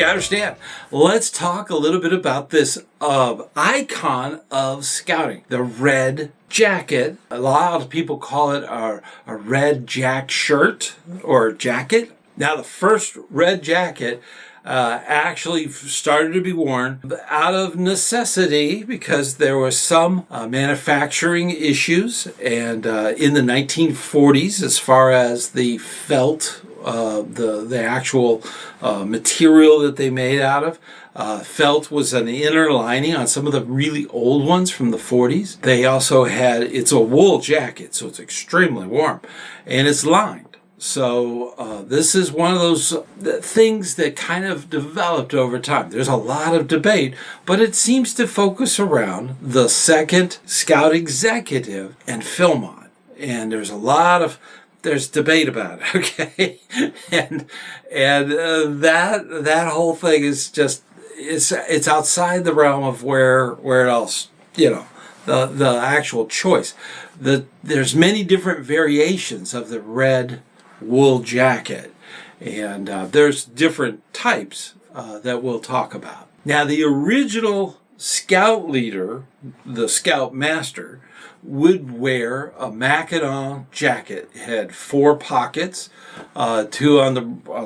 ScouterStan. Let's talk a little bit about this icon of scouting, the red jacket. A lot of people call it a red jac-shirt or jacket. Now, the first red jacket actually started to be worn out of necessity because there was some manufacturing issues, and in the 1940s, as far as the felt, the actual material that they made out of. Felt was an inner lining on some of the really old ones from the 40s. They also had, it's a wool jacket, so it's extremely warm, and it's lined. So this is one of those things that kind of developed over time. There's a lot of debate, but it seems to focus around the second Scout executive and Philmont. And there's debate about it, okay? and that whole thing is just, it's outside the realm of where it all, the actual choice. There's many different variations of the red wool jacket, and there's different types that we'll talk about. Now, the original scout leader, the scout master, would wear a macadam jacket. It had 4 pockets, 2 on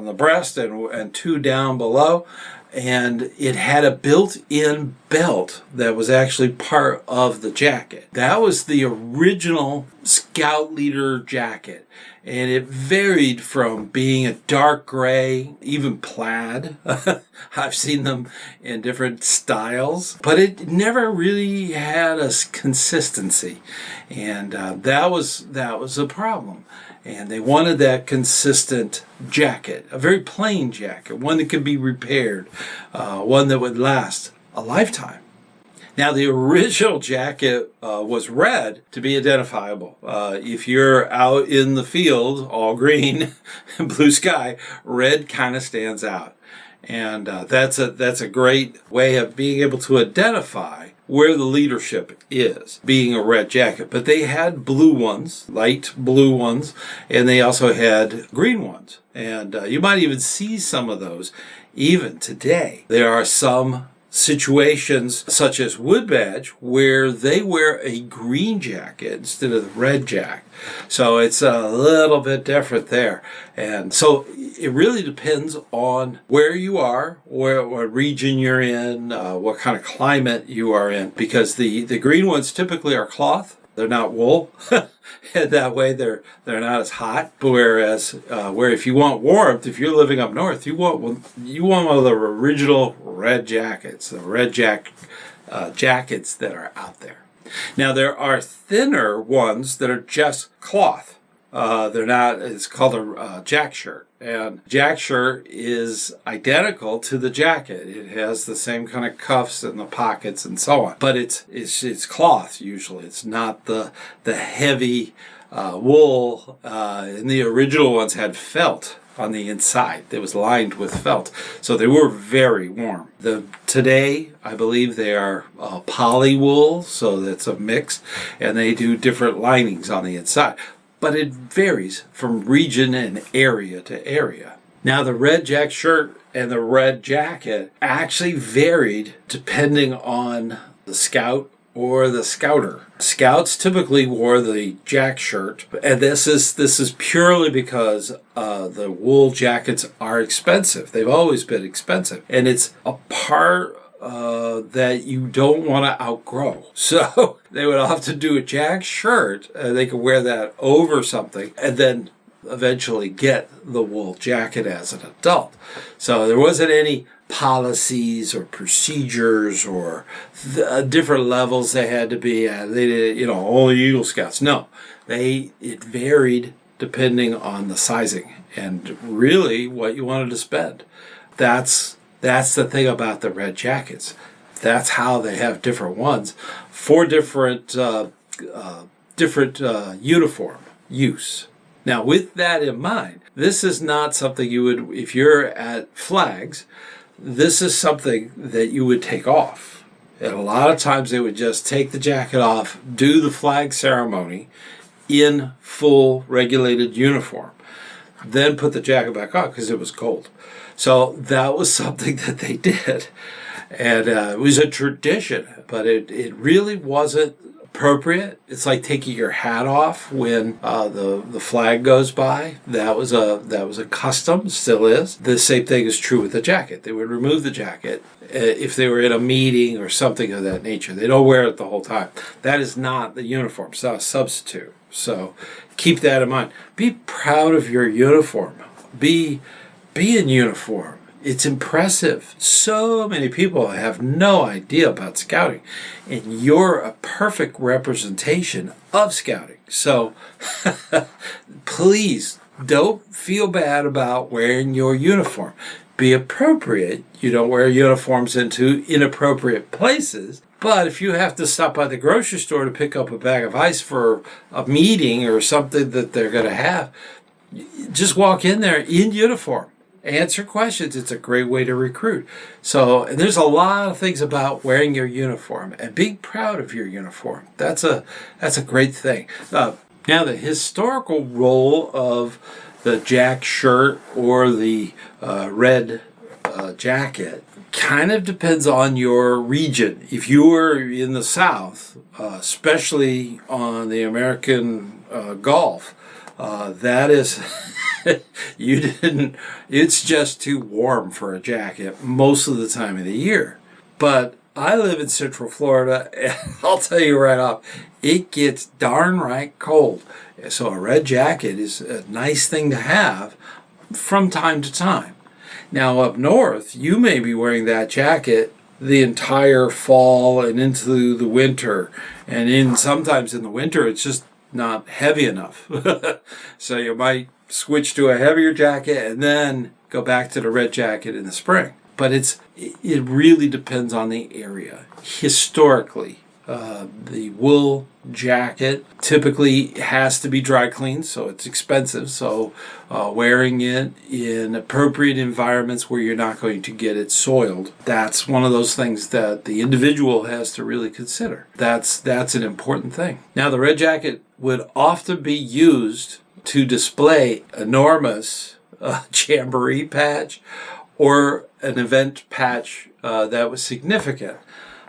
the breast and 2 down below, and it had a built-in belt that was actually part of the jacket. That was the original scout leader jacket, and it varied from being a dark gray, even plaid. I've seen them in different styles, but it never really had a consistency, and that was a problem. And they wanted that consistent jacket, a very plain jacket, one that could be repaired, one that would last a lifetime. Now, the original jacket was red to be identifiable. If you're out in the field, all green, blue sky, red kind of stands out. And that's a great way of being able to identify where the leadership is, being a red jacket. But they had blue ones, light blue ones, and they also had green ones. And you might even see some of those even today. There are some situations such as Wood Badge where they wear a green jacket instead of the red jacket. So it's a little bit different there. And so it really depends on where you are, what region you're in, what kind of climate you are in, because the green ones typically are cloth. They're not wool. And that way they're not as hot. Whereas where if you want warmth, if you're living up north, you want one of the original red jackets, the red jackets that are out there. Now, there are thinner ones that are just cloth. They're not, it's called a jac-shirt. And jac-shirt is identical to the jacket. It has the same kind of cuffs and the pockets and so on. But it's cloth usually. It's not the heavy wool. And the original ones had felt on the inside. It was lined with felt. So they were very warm. Today, I believe they are poly wool, so that's a mix, and they do different linings on the inside. But it varies from region and area to area. Now, the red jack shirt and the red jacket actually varied depending on the scout or the scouter. Scouts typically wore the jack shirt, and this is purely because the wool jackets are expensive. They've always been expensive, and it's a part that you don't want to outgrow. So they would often do a jack shirt, and they could wear that over something, and then eventually get the wool jacket as an adult. So there wasn't any policies or procedures or different levels they had to be at. They did, only Eagle Scouts. No, it varied depending on the sizing and really what you wanted to spend. That's the thing about the red jackets. That's how they have different ones for different uniform use. Now, with that in mind, this is not something you would, if you're at flags, this is something that you would take off. And a lot of times they would just take the jacket off, do the flag ceremony in full regulated uniform. then put the jacket back on because it was cold. So that was something that they did. And it was a tradition, but it really wasn't appropriate. It's like taking your hat off when the flag goes by. That was a custom, still is. The same thing is true with the jacket. They would remove the jacket if they were in a meeting or something of that nature. They don't wear it the whole time. That is not the uniform. It's not a substitute. So keep that in mind. Be proud of your uniform. Be in uniform. It's impressive. So many people have no idea about scouting, and you're a perfect representation of scouting. So please don't feel bad about wearing your uniform. Be appropriate. You don't wear uniforms into inappropriate places. But if you have to stop by the grocery store to pick up a bag of ice for a meeting or something that they're going to have, just walk in there in uniform. Answer questions. It's a great way to recruit. So there's a lot of things about wearing your uniform and being proud of your uniform. That's a great thing. Now, the historical role of the jac-shirt or the red jacket kind of depends on your region. If you were in the South, especially on the American Gulf, that is... it's just too warm for a jacket most of the time of the year. But I live in Central Florida, and I'll tell you right off, it gets darn right cold. So a red jacket is a nice thing to have from time to time. Now up north, you may be wearing that jacket the entire fall and into the winter. And sometimes in the winter, it's just not heavy enough. So you might switch to a heavier jacket and then go back to the red jacket in the spring. But it really depends on the area. Historically, the wool jacket typically has to be dry cleaned, so it's expensive. So wearing it in appropriate environments where you're not going to get it soiled, that's one of those things that the individual has to really consider. That's an important thing. Now, the red jacket would often be used to display enormous jamboree patch or an event patch that was significant.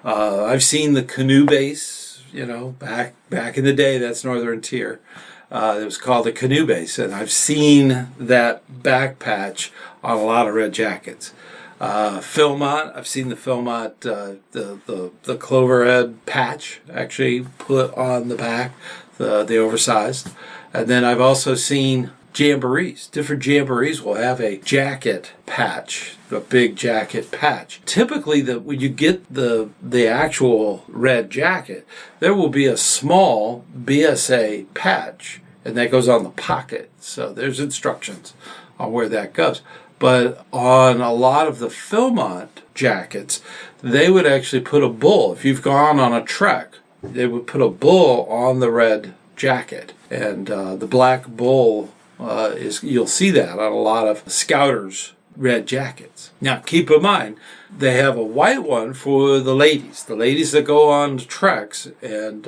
I've seen the canoe base, back in the day. That's Northern Tier. It was called the canoe base, and I've seen that back patch on a lot of red jackets. Philmont, I've seen the Philmont, the clover head patch actually put on the back, the oversized. And then I've also seen jamborees. Different jamborees will have a jacket patch, a big jacket patch. Typically, when you get the actual red jacket, there will be a small BSA patch, and that goes on the pocket. So there's instructions on where that goes. But on a lot of the Philmont jackets, they would actually put a bull. If you've gone on a trek, they would put a bull on the red jacket. And the black bull you'll see that on a lot of scouters' red jackets. Now, keep in mind, they have a white one for the ladies. The ladies that go on treks and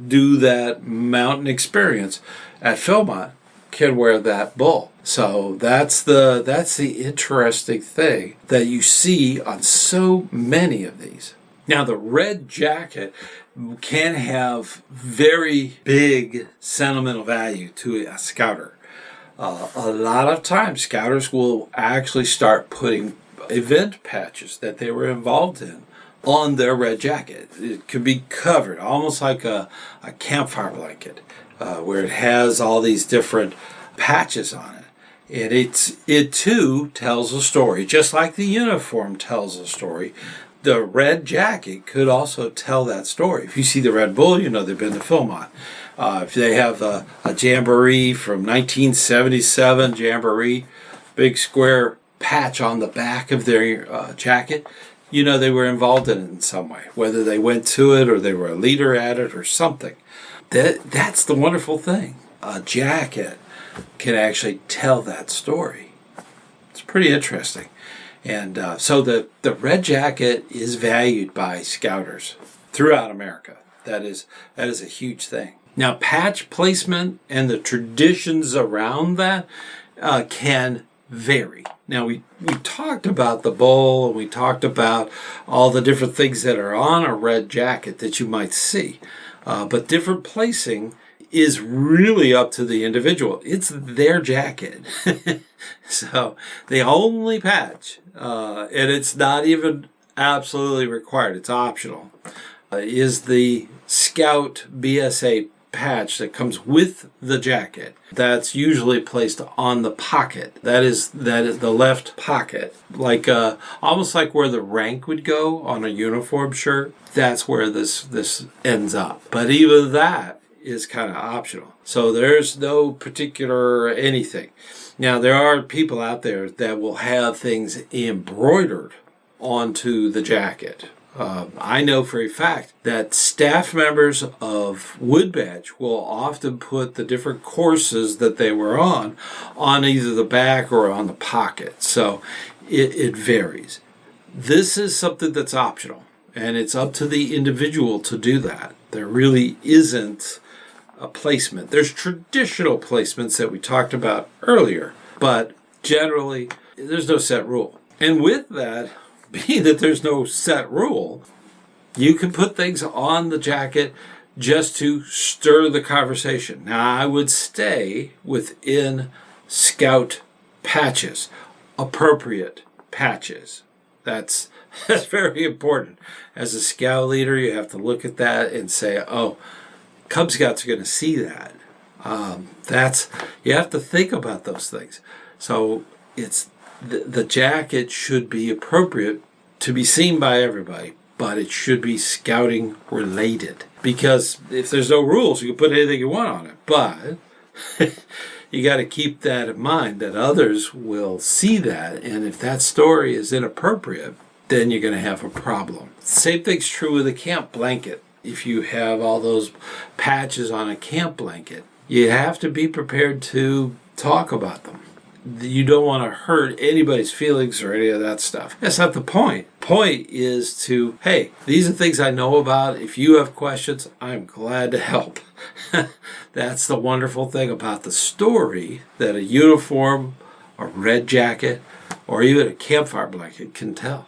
do that mountain experience at Philmont can wear that bull. So that's the interesting thing that you see on so many of these. Now, the red jacket can have very big sentimental value to a scouter. A lot of times, scouters will actually start putting event patches that they were involved in on their red jacket. It could be covered, almost like a campfire blanket, where it has all these different patches on it. And it too tells a story, just like the uniform tells a story. The red jacket could also tell that story. If you see the Red Bull, you know they've been to Philmont. If they have a jamboree from 1977 jamboree, big square patch on the back of their jacket, you know they were involved in it in some way, whether they went to it or they were a leader at it or something. That's the wonderful thing. A jacket can actually tell that story. It's pretty interesting. And so the red jacket is valued by scouters throughout America. That is a huge thing. Now, patch placement and the traditions around that can vary. Now, we talked about the bowl, and we talked about all the different things that are on a red jacket that you might see. But different placing is really up to the individual. It's their jacket. So the only patch, and it's not even absolutely required, it's optional, is the Scout BSA patch that comes with the jacket. That's usually placed on the pocket. That is the left pocket, like almost like where the rank would go on a uniform shirt. That's where this ends up. But even that is kind of optional. So there's no particular anything. Now, there are people out there that will have things embroidered onto the jacket. I know for a fact that staff members of Woodbatch will often put the different courses that they were on either the back or on the pocket. So it varies. This is something that's optional, and it's up to the individual to do that. There really isn't a placement. There's traditional placements that we talked about earlier, but generally there's no set rule. And with that, being that there's no set rule, you can put things on the jacket just to stir the conversation. Now, I would stay within Scout patches, appropriate patches. That's very important. As a Scout leader, you have to look at that and say, oh, Cub Scouts are going to see that. You have to think about those things. So it's the jacket should be appropriate to be seen by everybody, but it should be scouting related. Because if there's no rules, you can put anything you want on it. But you got to keep that in mind, that others will see that, and if that story is inappropriate, then you're going to have a problem. Same thing's true with a camp blanket. If you have all those patches on a camp blanket, you have to be prepared to talk about them. You don't want to hurt anybody's feelings or any of that stuff. That's not the point. Point is to, hey, these are things I know about. If you have questions, I'm glad to help. That's the wonderful thing about the story that a uniform, a red jacket, or even a campfire blanket can tell.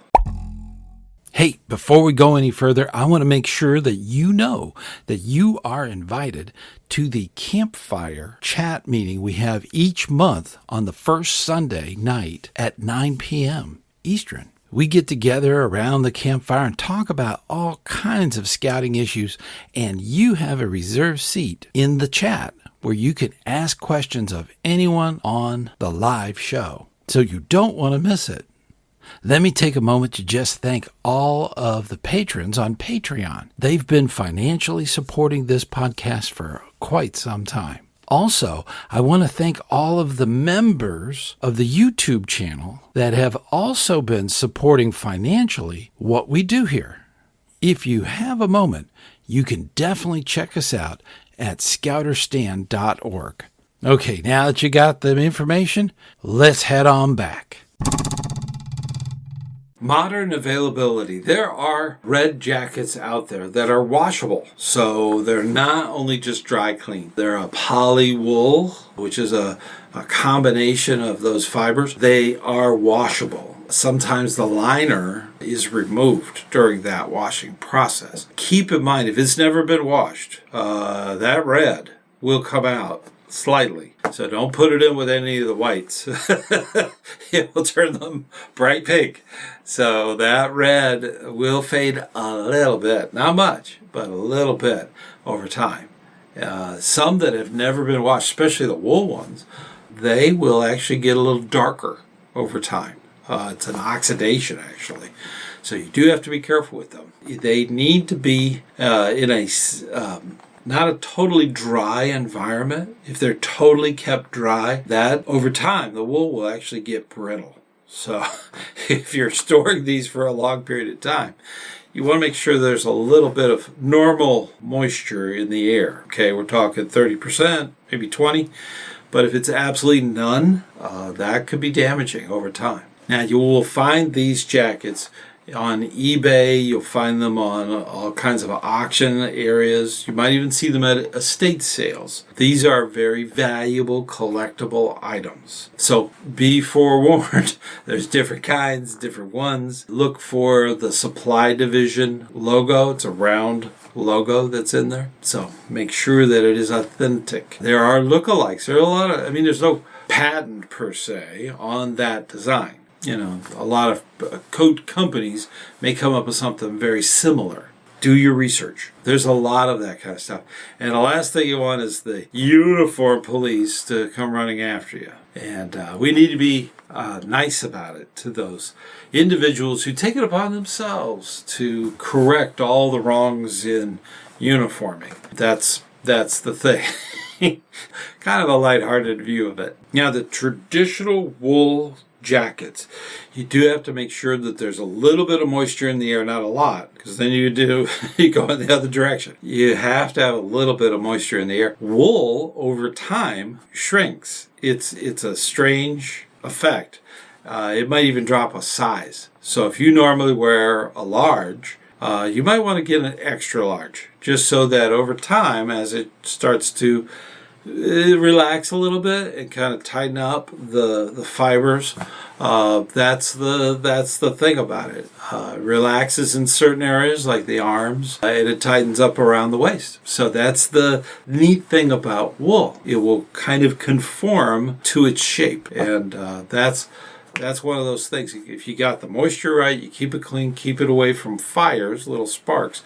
Hey, before we go any further, I want to make sure that you know that you are invited to the campfire chat meeting we have each month on the first Sunday night at 9 p.m. Eastern. We get together around the campfire and talk about all kinds of scouting issues, and you have a reserved seat in the chat where you can ask questions of anyone on the live show. So you don't want to miss it. Let me take a moment to just thank all of the patrons on Patreon. They've been financially supporting this podcast for quite some time. Also, I want to thank all of the members of the YouTube channel that have also been supporting financially what we do here. If you have a moment, you can definitely check us out at ScouterStan.org. Okay, now that you got the information, let's head on back. Modern availability. There are red jackets out there that are washable. So they're not only just dry clean. They're a poly wool, which is a combination of those fibers. They are washable. Sometimes the liner is removed during that washing process. Keep in mind, if it's never been washed, that red will come out slightly. So don't put it in with any of the whites. It will turn them bright pink. So that red will fade a little bit. Not much, but a little bit over time. Some that have never been washed, especially the wool ones, they will actually get a little darker over time. It's an oxidation, actually. So you do have to be careful with them. They need to be in a not a totally dry environment. If they're totally kept dry, that over time the wool will actually get brittle. So if you're storing these for a long period of time, you want to make sure there's a little bit of normal moisture in the air. Okay, we're talking 30%, maybe 20%. But if it's absolutely none, that could be damaging over time. Now, you will find these jackets on eBay. You'll find them on all kinds of auction areas. You might even see them at estate sales. These are very valuable collectible items. So be forewarned. There's different kinds, different ones. Look for the supply division logo. It's a round logo that's in there. So make sure that it is authentic. There are lookalikes. There are a lot of, there's no patent per se on that design. A lot of coat companies may come up with something very similar. Do your research. There's a lot of that kind of stuff. And the last thing you want is the uniform police to come running after you. And we need to be nice about it to those individuals who take it upon themselves to correct all the wrongs in uniforming. That's the thing. Kind of a lighthearted view of it. Now, the traditional wool jackets, you do have to make sure that there's a little bit of moisture in the air, not a lot, because then you go in the other direction. You have to have a little bit of moisture in the air. Wool over time shrinks. It's a strange effect. It might even drop a size. So if you normally wear a large, you might want to get an extra large, just so that over time, as it starts to relax a little bit and kind of tighten up the fibers. That's the thing about it. It relaxes in certain areas like the arms, and it tightens up around the waist. So that's the neat thing about wool. It will kind of conform to its shape, and that's one of those things. If you got the moisture right, you keep it clean, keep it away from fires, little sparks,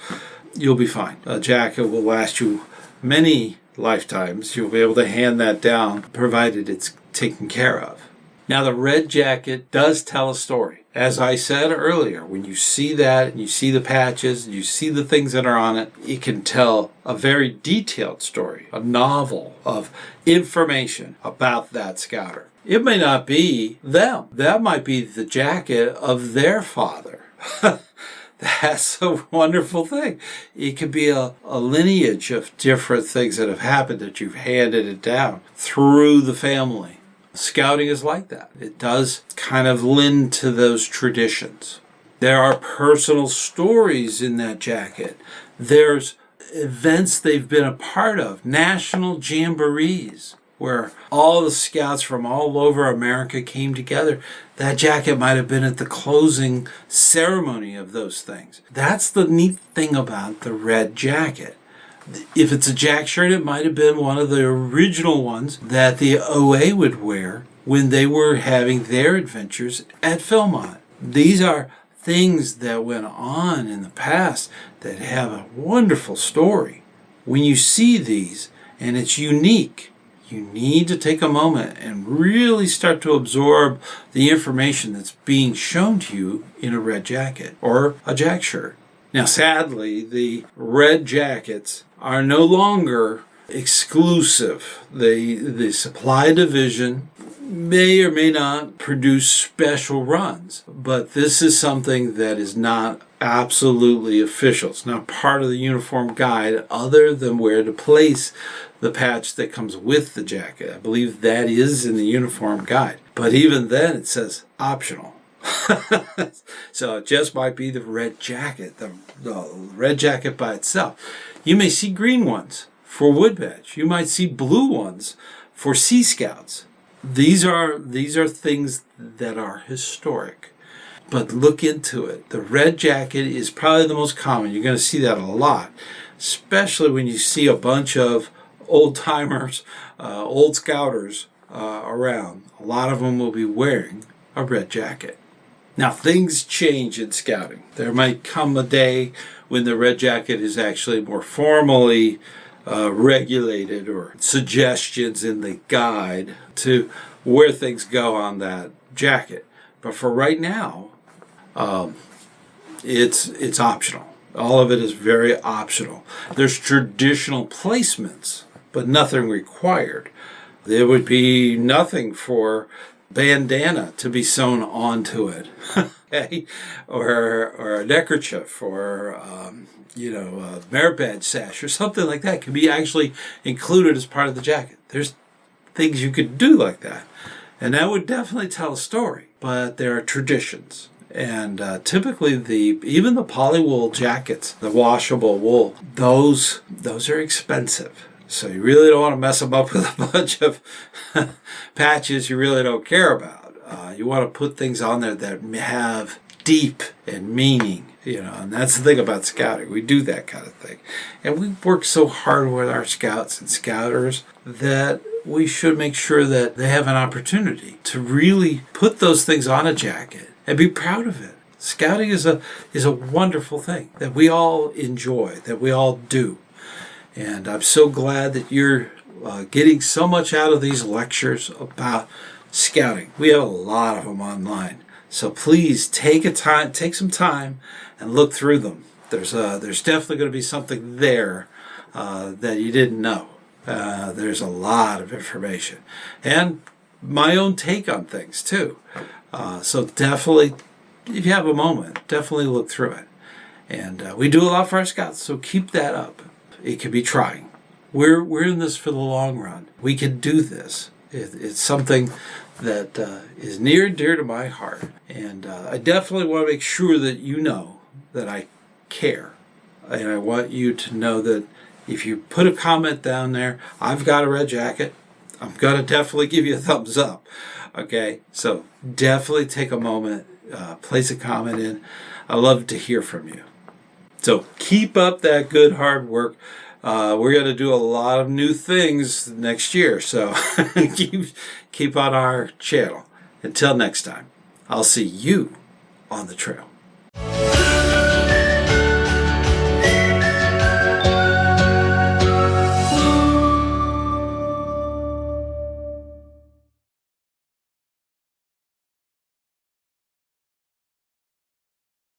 you'll be fine. A jacket will last you many lifetimes. You'll be able to hand that down, provided it's taken care of. Now, the red jacket does tell a story. As I said earlier, when you see that and you see the patches and you see the things that are on it, it can tell a very detailed story, a novel of information about that scouter. It may not be them. That might be the jacket of their father. That's a wonderful thing. It could be a lineage of different things that have happened that you've handed it down through the family. Scouting is like that. It does kind of lend to those traditions. There are personal stories in that jacket. There's events they've been a part of, national jamborees, where all the scouts from all over America came together. That jacket might have been at the closing ceremony of those things. That's the neat thing about the red jacket. If it's a jac-shirt, it might have been one of the original ones that the OA would wear when they were having their adventures at Philmont. These are things that went on in the past that have a wonderful story. When you see these, and it's unique, you need to take a moment and really start to absorb the information that's being shown to you in a red jacket or a jac-shirt. Now, sadly, the red jackets are no longer exclusive. The supply division may or may not produce special runs, but this is something that is not absolutely official. It's not part of the uniform guide other than where to place the patch that comes with the jacket. I believe that is in the uniform guide. But even then it says optional. So it just might be the red jacket, the red jacket by itself. You may see green ones for wood badge. You might see blue ones for Sea Scouts. These are things that are historic. But look into it. The red jacket is probably the most common. You're going to see that a lot, especially when you see a bunch of old-timers, old scouters around. A lot of them will be wearing a red jacket. Now, things change in scouting. There might come a day when the red jacket is actually more formally regulated, or suggestions in the guide to where things go on that jacket. But for right now, it's optional. All of it is very optional. There's traditional placements, but nothing required. There would be nothing for bandana to be sewn onto it, okay? or a neckerchief, or a merit badge sash, or something like that can be actually included as part of the jacket. There's things you could do like that, and that would definitely tell a story. But there are traditions, And typically even the polywool jackets, the washable wool, those are expensive. So you really don't want to mess them up with a bunch of patches you really don't care about. You want to put things on there that have deep and meaning, and that's the thing about scouting. We do that kind of thing. And we work so hard with our scouts and scouters that we should make sure that they have an opportunity to really put those things on a jacket and be proud of it. Scouting is a wonderful thing that we all enjoy, that we all do. And I'm so glad that you're getting so much out of these lectures about scouting. We have a lot of them online. So please take some time and look through them. There's definitely going to be something there that you didn't know. There's a lot of information. And my own take on things too. So definitely, if you have a moment, definitely look through it. And we do a lot for our scouts, so keep that up. It can be trying. We're in this for the long run. We can do this. It's something that is near and dear to my heart. And I definitely want to make sure that you know that I care. And I want you to know that if you put a comment down there, I've got a red jacket, I'm going to definitely give you a thumbs up. Okay? So definitely take a moment, place a comment in. I love to hear from you. So keep up that good hard work. We're going to do a lot of new things next year. So keep on our channel. Until next time, I'll see you on the trail.